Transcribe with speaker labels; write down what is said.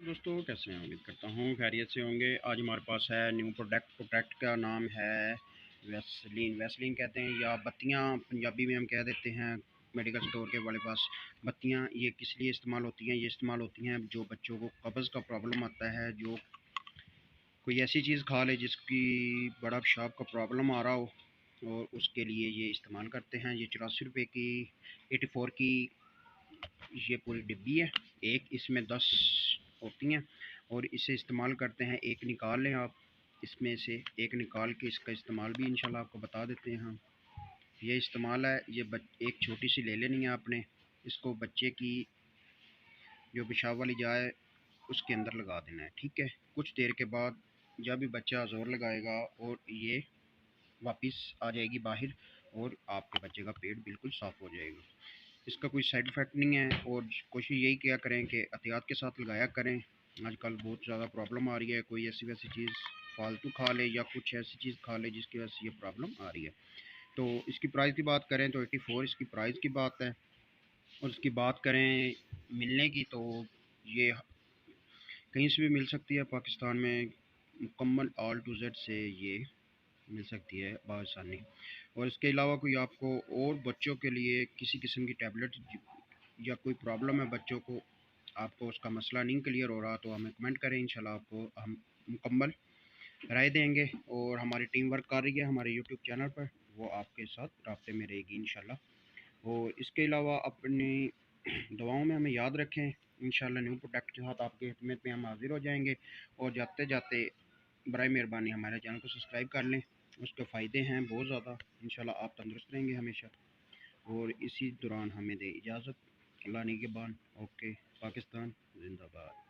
Speaker 1: दोस्तों कैसे हैं? उम्मीद करता हूँ खैरियत से होंगे। आज हमारे पास है न्यू प्रोडक्ट का नाम है वैसलीन कहते हैं या बत्तियाँ पंजाबी में हम कह देते हैं। मेडिकल स्टोर के वाले पास बत्तियाँ ये किस लिए इस्तेमाल होती हैं? ये इस्तेमाल होती हैं जो बच्चों को कब्ज़ का प्रॉब्लम आता है, जो कोई ऐसी चीज़ खा ले जिसकी बड़ा पेशाब का प्रॉब्लम आ रहा हो, और उसके लिए ये इस्तेमाल करते हैं। ये 84 रुपये की 84 की ये पूरी डिब्बी है। एक इसमें 10 होती हैं और इसे इस्तेमाल करते हैं। एक निकाल लें आप, इसमें से एक निकाल के इसका इस्तेमाल भी इंशाल्लाह आपको बता देते हैं हम। ये इस्तेमाल है, ये एक छोटी सी ले लेनी है आपने। इसको बच्चे की जो पेशाब वाली जाए उसके अंदर लगा देना है, ठीक है। कुछ देर के बाद जब भी बच्चा ज़ोर लगाएगा और ये वापस आ जाएगी बाहर, और आपके बच्चे का पेट बिल्कुल साफ़ हो जाएगा। इसका कोई साइड इफ़ेक्ट नहीं है, और कोशिश यही किया करें कि एहतियात के साथ लगाया करें। आजकल बहुत ज़्यादा प्रॉब्लम आ रही है, कोई ऐसी वैसी चीज़ फालतू खा ले या कुछ ऐसी चीज़ खा ले जिसकी वजह से ये प्रॉब्लम आ रही है। तो इसकी प्राइस की बात करें तो 84 इसकी प्राइस की बात है। और इसकी बात करें मिलने की, तो ये कहीं से भी मिल सकती है पाकिस्तान में। मुकम्मल ऑल टू जेड से ये मिल सकती है बआसानी। और इसके अलावा कोई आपको और बच्चों के लिए किसी किस्म की टैबलेट या कोई प्रॉब्लम है बच्चों को, आपको उसका मसला नहीं क्लियर हो रहा, तो हमें कमेंट करें। इंशाल्लाह आपको हम मुकम्मल राय देंगे। और हमारी टीम वर्क कर रही है हमारे यूट्यूब चैनल पर, वो आपके साथ राब्ते में रहेगी इंशाल्लाह। और इसके अलावा अपनी दवाओं में हमें याद रखें। इंशाल्लाह न्यू प्रोडक्ट के साथ आपकी खिदमत में हम हाजिर हो जाएंगे। और जाते जाते बराए मेहरबानी हमारे चैनल को सब्सक्राइब कर लें, उसके फ़ायदे हैं बहुत ज़्यादा। इंशाल्लाह आप तंदुरुस्त रहेंगे हमेशा। और इसी दौरान हमें दे इजाज़त। अल्लाह निगहबान। ओके, पाकिस्तान जिंदाबाद।